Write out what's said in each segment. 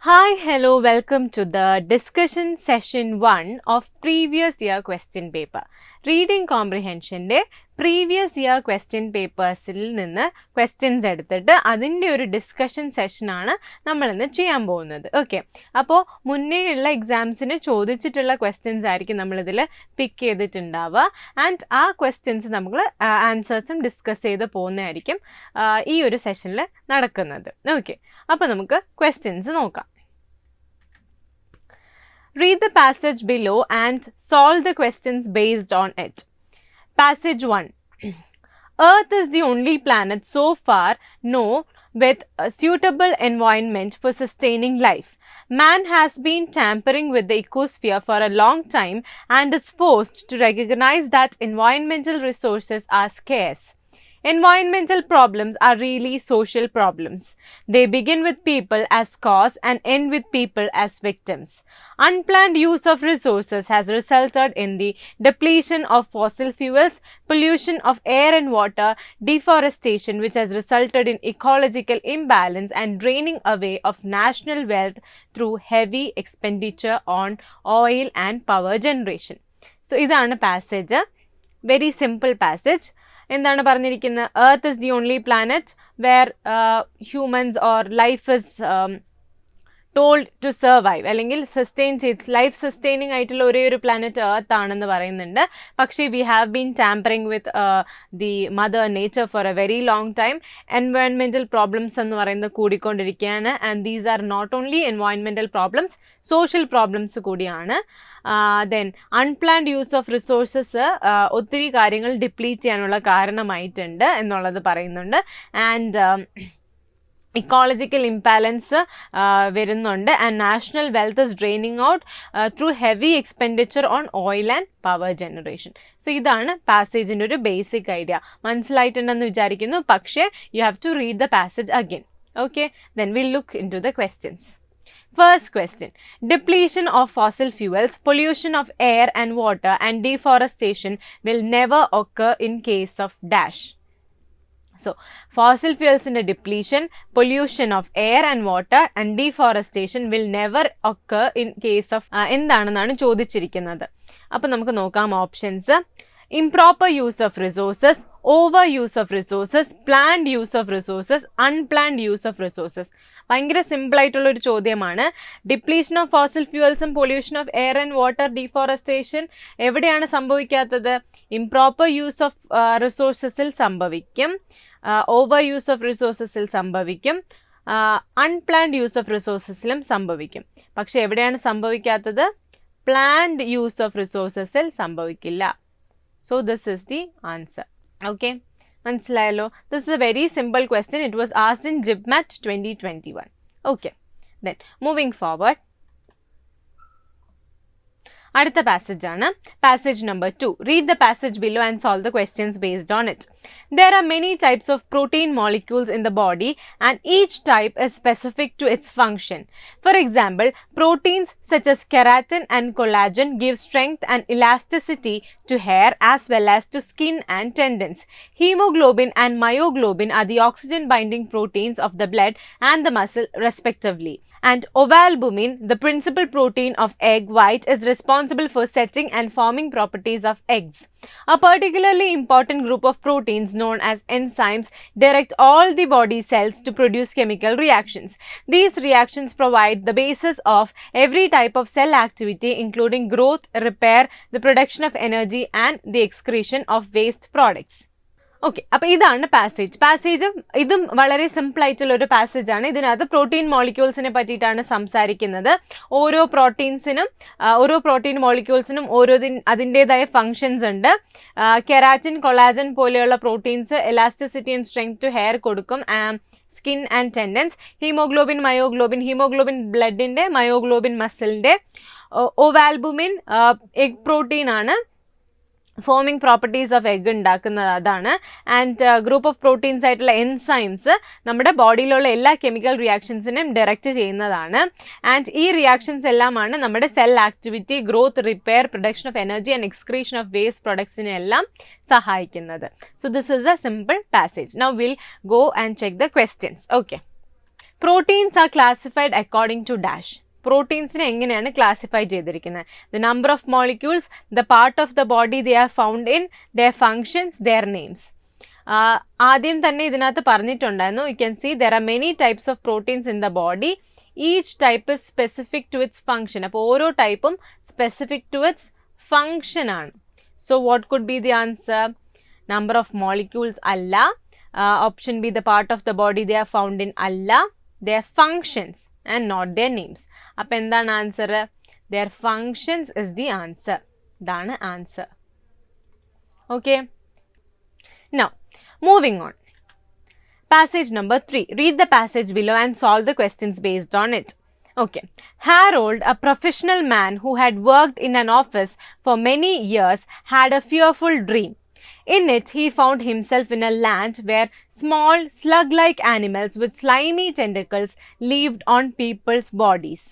Hi, hello, welcome to the discussion session 1 of previous year question paper. Reading comprehension de previous year question papersil ninnu questions edutittu adinte oru discussion session aanu nammal innu cheyan povunnathu. Okay, appo munne ulla exams ine chodichittulla questions aayirikkum nammal idile pick cheyidittundaava and aa questions nammal answers discuss cheyidu povunnaayirikkum ee oru session il nadakkunnathu. Okay, appo namukku questions nokkam. Read the passage below and solve the questions based on it. Passage 1. Earth is the only planet so far known with a suitable environment for sustaining life. Man has been tampering with the ecosphere for a long time and is forced to recognize that environmental resources are scarce. Environmental problems are really social problems. They begin with people as cause and end with people as victims. Unplanned use of resources has resulted in the depletion of fossil fuels, pollution of air and water, deforestation which has resulted in ecological imbalance and draining away of national wealth through heavy expenditure on oil and power generation. So, idana passage. Very simple passage. എന്താണ് പറഞ്ഞിരിക്കുന്നത്? Earth is the only planet where humans or life is told to survive അല്ലെങ്കിൽ sustain ചെയ്ത് life sustaining ആയിട്ടുള്ള ഒരേ ഒരു planet earth ആണെന്ന് പറയുന്നുണ്ട്. പക്ഷേ we have been tampering with the mother nature for a very long time. Environmental problems എന്ന് പറയുന്നത് കൂടിക്കൊണ്ടിരിക്കുകയാണ്. And these are not only environmental problems, social problems കൂടിയാണ്. Then unplanned use of resources ഒത്തിരി കാര്യങ്ങൾ deplete ചെയ്യാനുള്ള കാരണമായിട്ടുണ്ട് എന്നുള്ളത് പറയുന്നുണ്ട്. ആൻഡ് ecological imbalance വരുന്നുണ്ട് and national wealth is draining out through heavy expenditure on oil and power generation. So ഇതാണ് പാസേജിൻ്റെ ഒരു ബേസിക് ഐഡിയ. മനസ്സിലായിട്ടുണ്ടെന്ന് വിചാരിക്കുന്നു. പക്ഷേ you have to read the passage again. Okay, then we'll look into the questions. First question. Depletion of fossil fuels, pollution of air and water and deforestation will never occur in case of dash. So, fossil fuels in a depletion, pollution of air and water and deforestation will never occur in case of എന്താണെന്നാണ് ചോദിച്ചിരിക്കുന്നത്. അപ്പോൾ നമുക്ക് നോക്കാം options. Improper use of resources, over use of resources, planned use of resources, unplanned use of resources. ഭയങ്കര simple ആയിട്ടുള്ള ഒരു ചോദ്യമാണ്. Depletion of fossil ഫ്യൂവൽസും pollution of air and water, deforestation എവിടെയാണ് സംഭവിക്കാത്തത്? ഇംപ്രോപ്പർ യൂസ് ഓഫ് റിസോഴ്സസിൽ സംഭവിക്കും, ഓവർ യൂസ് ഓഫ് റിസോഴ്സസിൽ സംഭവിക്കും, അൺപ്ലാൻഡ് യൂസ് ഓഫ് റിസോഴ്സസിലും സംഭവിക്കും. പക്ഷെ എവിടെയാണ് സംഭവിക്കാത്തത്? പ്ലാൻഡ് യൂസ് ഓഫ് റിസോഴ്സസിൽ സംഭവിക്കില്ല. So this is the answer. Okay, മനസ്സിലായല്ലോ? This is a very simple question. It was asked in JIPMAT 2021. Okay, then moving forward. അടുത്ത പാസേജ് ആണ് passage number 2. Read the passage below and solve the questions based on it. There are many types of protein molecules in the body and each type is specific to its function. For example, proteins such as keratin and collagen give strength and elasticity to hair as well as to skin and tendons. Hemoglobin and myoglobin are the oxygen binding proteins of the blood and the muscle respectively. And ovalbumin, the principal protein of egg white, is responsible for setting and forming properties of eggs. A particularly important group of proteins known as enzymes direct all the body cells to produce chemical reactions. These reactions provide the basis of every type of cell activity including growth, repair, the production of energy and the excretion of waste products. Okay, അപ്പോൾ ഇതാണ് passage. ഇതും വളരെ simple ആയിട്ടുള്ള ഒരു പാസേജാണ്. ഇതിനകത്ത് protein മോളിക്യൂൾസിനെ പറ്റിയിട്ടാണ് സംസാരിക്കുന്നത്. ഓരോ പ്രോട്ടീൻ മോളിക്യൂൾസിനും അതിൻ്റെതായ ഫങ്ഷൻസ് ഉണ്ട്. കെരാറ്റിൻ, കൊളാജൻ പോലെയുള്ള proteins elasticity and strength to hair കൊടുക്കും. Skin and tendons. ഹീമോഗ്ലോബിൻ ബ്ലഡിൻ്റെ, മയോഗ്ലോബിൻ മസിലിൻ്റെ. ഓവാൽബുമിൻ എഗ് പ്രോട്ടീൻ ആണ്, ഫോമിംഗ് പ്രോപ്പർട്ടീസ് ഓഫ് എഗ് ഉണ്ടാക്കുന്നത് അതാണ്. ആൻഡ് ഗ്രൂപ്പ് ഓഫ് പ്രോട്ടീൻസ് ആയിട്ടുള്ള എൻസൈംസ് നമ്മുടെ ബോഡിയിലുള്ള എല്ലാ കെമിക്കൽ റിയാക്ഷൻസിനെയും ഡയറക്റ്റ് ചെയ്യുന്നതാണ്. ആൻഡ് ഈ റിയാക്ഷൻസ് എല്ലാമാണ് നമ്മുടെ cell activity, growth, repair, production of energy and excretion of waste പ്രൊഡക്ട്സിനെ എല്ലാം സഹായിക്കുന്നത്. So this is a simple passage. Now will go and check the questions. Okay, Proteins are classified according to dash. പ്രോട്ടീൻസിനെ എങ്ങനെയാണ് classify ചെയ്തിരിക്കുന്നത്? The number of molecules, the part of the body they are found in, their functions, their names. ആദ്യം തന്നെ ഇതിനകത്ത് പറഞ്ഞിട്ടുണ്ടായിരുന്നു, you can see there are many types of proteins in the body. Each type is specific to its function. അപ്പോൾ ഓരോ ടൈപ്പും specific to its function ആണ്. So what could be the answer? Number of molecules അല്ല, option B the part of the body they are found in അല്ല, their functions and not their names. അപ്പോൾ എന്താണ് answer? their functions is the answer. ഇതാണ് answer. Okay. Now, moving on. Passage number 3. Read the passage below and solve the questions based on it. Okay. Harold, a professional man who had worked in an office for many years, had a fearful dream. In it, he found himself in a land where small, slug-like animals with slimy tentacles lived on people's bodies.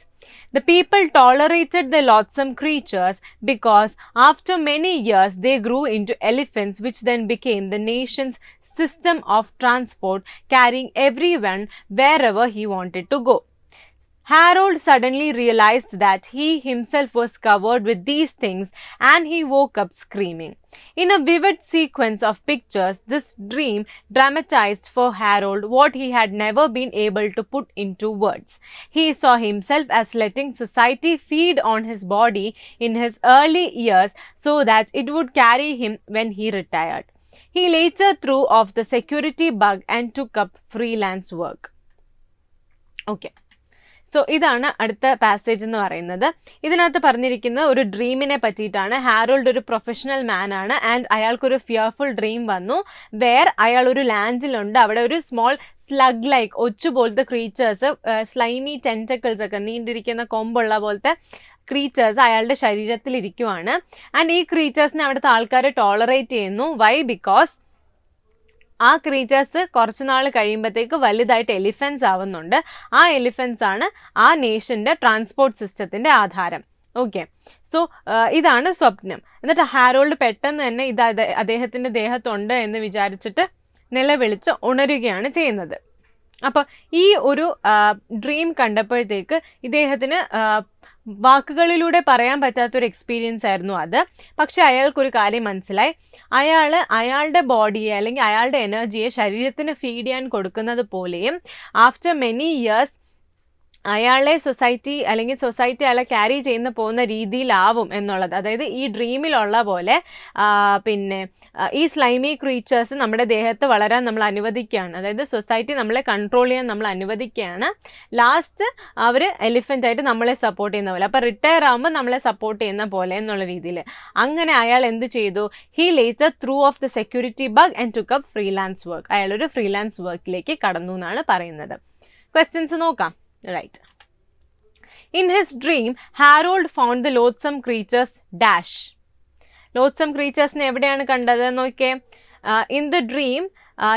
The people tolerated the loathsome creatures because after many years they grew into elephants, which then became the nation's system of transport, carrying everyone wherever he wanted to go. Harold suddenly realized that he himself was covered with these things, and he woke up screaming. In a vivid sequence of pictures, this dream dramatized for Harold what he had never been able to put into words. He saw himself as letting society feed on his body in his early years so that it would carry him when he retired. He later threw off the security bug and took up freelance work. Okay. So ഇതാണ് അടുത്ത passage എന്ന് പറയുന്നത്. ഇതിനകത്ത് പറഞ്ഞിരിക്കുന്ന ഒരു ഡ്രീമിനെ പറ്റിയിട്ടാണ്. Harold ഒരു professional മാൻ ആണ് ആൻഡ് അയാൾക്കൊരു ഫിയർഫുൾ ഡ്രീം വന്നു. അയാൾ ഒരു ലാൻഡിലുണ്ട്. അവിടെ ഒരു സ്മോൾ സ്ലഗ് ലൈക്ക് ഒച്ചു പോലത്തെ ക്രീച്ചേഴ്സ്, സ്ലൈമി ടെൻറ്റക്കിൾസ് ഒക്കെ നീണ്ടിരിക്കുന്ന കൊമ്പുള്ള പോലത്തെ ക്രീച്ചേഴ്സ് അയാളുടെ ശരീരത്തിലിരിക്കുവാണ്. ആൻഡ് ഈ ക്രീച്ചേഴ്സിനെ അവിടുത്തെ ആൾക്കാർ ടോളറേറ്റ് ചെയ്യുന്നു. വൈ? ബിക്കോസ് ആ ക്രീച്ചേഴ്സ് കുറച്ച് നാൾ കഴിയുമ്പോഴത്തേക്ക് വലുതായിട്ട് എലിഫൻസ് ആവുന്നുണ്ട്. ആ എലിഫൻസ് ആണ് ആ നേഷൻ്റെ ട്രാൻസ്പോർട്ട് സിസ്റ്റത്തിൻ്റെ ആധാരം. ഓക്കെ. സോ ഇതാണ് സ്വപ്നം. എന്നിട്ട് ഹാരോൾഡ് പെട്ടെന്ന് തന്നെ ഇത് അദ്ദേഹത്തിൻ്റെ ദേഹത്തുണ്ട് എന്ന് വിചാരിച്ചിട്ട് നിലവിളിച്ച് ഉണരുകയാണ് ചെയ്യുന്നത്. അപ്പോൾ ഈ ഒരു ഡ്രീം കണ്ടപ്പോഴത്തേക്ക് ഇദ്ദേഹത്തിന് വാക്കുകളിലൂടെ പറയാൻ പറ്റാത്തൊരു എക്സ്പീരിയൻസ് ആയിരുന്നു അത്. പക്ഷെ അയാൾക്കൊരു കാര്യം മനസ്സിലായി. അയാളുടെ ബോഡിയെ അല്ലെങ്കിൽ അയാളുടെ എനർജിയെ ശരീരത്തിന് ഫീഡ് ചെയ്യാൻ കൊടുക്കുന്നത് പോലെയും ആഫ്റ്റർ മെനി ഇയേഴ്സ് അയാളെ സൊസൈറ്റി അയാളെ ക്യാരി ചെയ്യുന്ന പോകുന്ന രീതിയിലാവും എന്നുള്ളത്. അതായത് ഈ ഡ്രീമിലുള്ള പോലെ പിന്നെ ഈ സ്ലൈമി ക്രീച്ചേഴ്സ് നമ്മുടെ ദേഹത്ത് വളരാൻ നമ്മൾ അനുവദിക്കുകയാണ്. അതായത് സൊസൈറ്റി നമ്മളെ കൺട്രോൾ ചെയ്യാൻ നമ്മൾ അനുവദിക്കുകയാണ്. ലാസ്റ്റ് അവർ എലിഫൻ്റ് ആയിട്ട് നമ്മളെ സപ്പോർട്ട് ചെയ്യുന്ന പോലെ, അപ്പോൾ റിട്ടയർ ആകുമ്പോൾ നമ്മളെ സപ്പോർട്ട് ചെയ്യുന്ന പോലെ എന്നുള്ള രീതിയിൽ. അങ്ങനെ അയാൾ എന്ത് ചെയ്തു? He later through of the security bug and took up freelance work. അയാളൊരു ഫ്രീലാൻസ് വർക്കിലേക്ക് കടന്നു എന്നാണ് പറയുന്നത്. ക്വസ്റ്റ്യൻസ് നോക്കാം. Right. In his dream, Harold found the loathsome creatures dash. Loathsome creatures ne evideyanu kandadu nokke. In the dream,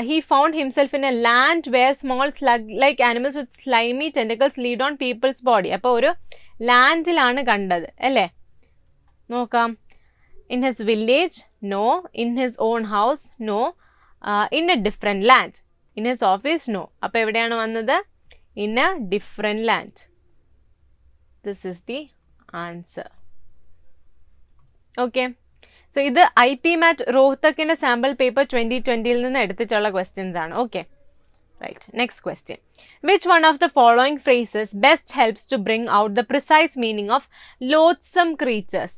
he found himself in a land where small slug-like animals with slimy tentacles lived on people's body. appo oru landilanu kandadu alle nokam. In his village? No. In his own house? No. In a different land. In his office? No. appo evideyanu vannadu? In a different land. This is the answer. Okay. So, this is IPMAT Rohtakinte sample paper 2020 il ninnu eduthittulla questions aanu. Okay. Right. Next question. Which one of the following phrases best helps to bring out the precise meaning of loathsome creatures?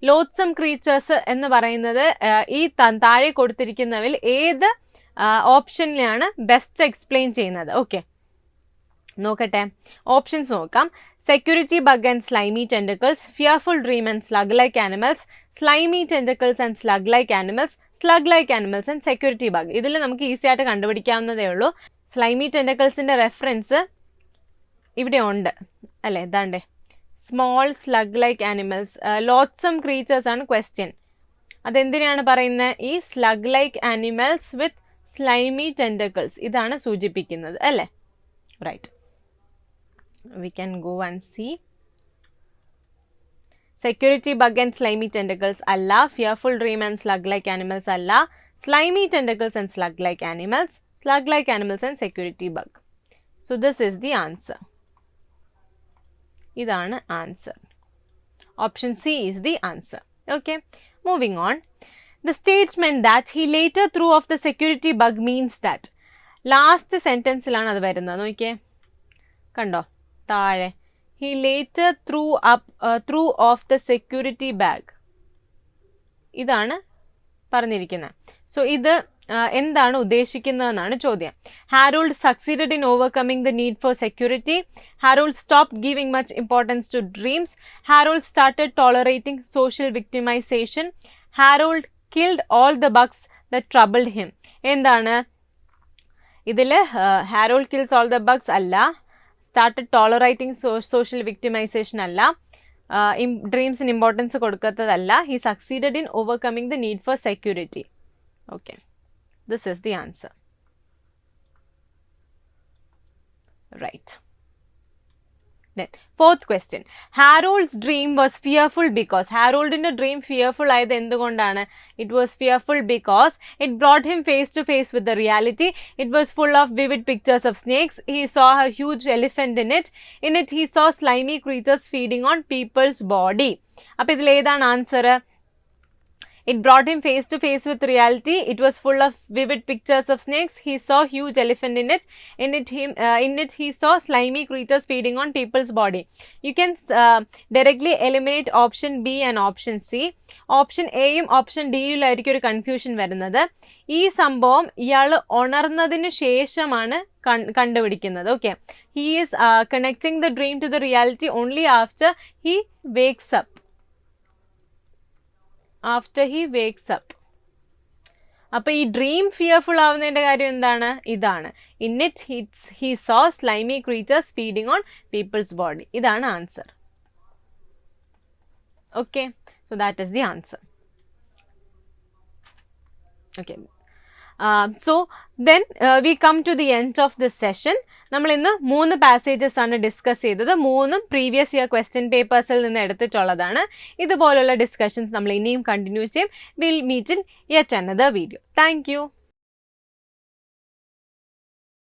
Loathsome creatures എന്ന് പറയുന്നത് ഈ താഴെ കൊടുത്തിരിക്കുന്നതിൽ ഏത് ഓപ്ഷനിലാണ് best explain ചെയ്യുന്നത്? Okay, നോക്കട്ടെ. Options നോക്കാം. Security bug and slimy tentacles, fearful dream and slug like animals, slimy tentacles and slug like animals, slug like animals and security bug. ഇതിൽ നമുക്ക് ഈസി ആയിട്ട് കണ്ടുപിടിക്കാവുന്നതേ ഉള്ളൂ. സ്ലൈമി ടെൻറ്റക്കിൾസിൻ്റെ റെഫറൻസ് ഇവിടെ ഉണ്ട് അല്ലേ, ഇതാണ്ടേ. Small slug like animals, loathsome creatures ആണ് question. അതെന്തിനാണ് പറയുന്നത്? ഈ slug like animals with slimy tentacles ഇതാണ് സൂചിപ്പിക്കുന്നത് അല്ലേ. Right, we can go and see. Security bug and slimy tentacles alla, fearful dream and slug like animals alla, slimy tentacles and slug like animals and security bug. So this is the answer. ഇതാണ് answer. Option C is the answer. Okay, moving on. The statement that he later threw off the security bug means that. Last സെൻറ്റൻസിലാണ് അത് വരുന്നത്. നോക്കിയേ, കണ്ടോ താഴെ, he later threw off the security bag. ഇതാണ് പറഞ്ഞിരിക്കുന്നത്. So ഇത് എന്താണ് ഉദ്ദേശിക്കുന്നതെന്നാണ് ചോദ്യം. Harold succeeded in overcoming the need for security. Harold stopped giving much importance to dreams. Harold started tolerating social victimization. Harold killed all the bugs that troubled him. എന്താണ് ഇതിൽ? Harold kills all the bugs അല്ല, started tolerating social victimization അല്ല, ഡ്രീംസിന് importance കൊടുക്കാത്തതല്ല, he succeeded in overcoming the need for security. Okay. This is the answer. Right. Then, fourth question. Harold's dream was fearful because. Harold's dream fearful ayathu endukondana? It was fearful because it brought him face to face with the reality. It was full of vivid pictures of snakes. He saw a huge elephant in it. In it, he saw slimy creatures feeding on people's body. Appo idile edana answer? It brought him face to face with reality. It was full of vivid pictures of snakes. He saw huge elephant in it. In it he saw slimy creatures feeding on people's body. You can directly eliminate option B and option C. Option A യും option D യിലായിരിക്കും ഒരു confusion വരുന്നത്. ഈ സംഭവം ഇയാൾ ഉണർന്നതിന് ശേഷമാണ് കണ്ടുപിടിക്കുന്നത്. Okay, he is connecting the dream to the reality only after he wakes up. After he wakes up. അപ്പോൾ ഈ ഡ്രീം ഫിയർഫുൾ ആവുന്നതിൻ്റെ കാര്യം എന്താണ്? ഇതാണ്. In it he saw slimy creatures feeding on people's body. ഇതാണ് answer. Okay, so that is the answer. Okay. So then we come to the end of this session. നമ്മൾ ഇന്ന് 3 passages ആണ് discuss ചെയ്തത്. 3ഉം previous year question പേപ്പേഴ്സിൽ നിന്ന് എടുത്തിട്ടുള്ളതാണ്. ഇതുപോലുള്ള ഡിസ്കഷൻസ് നമ്മൾ ഇനിയും കണ്ടിന്യൂ ചെയ്യും. Will meet in yet another video. Thank U.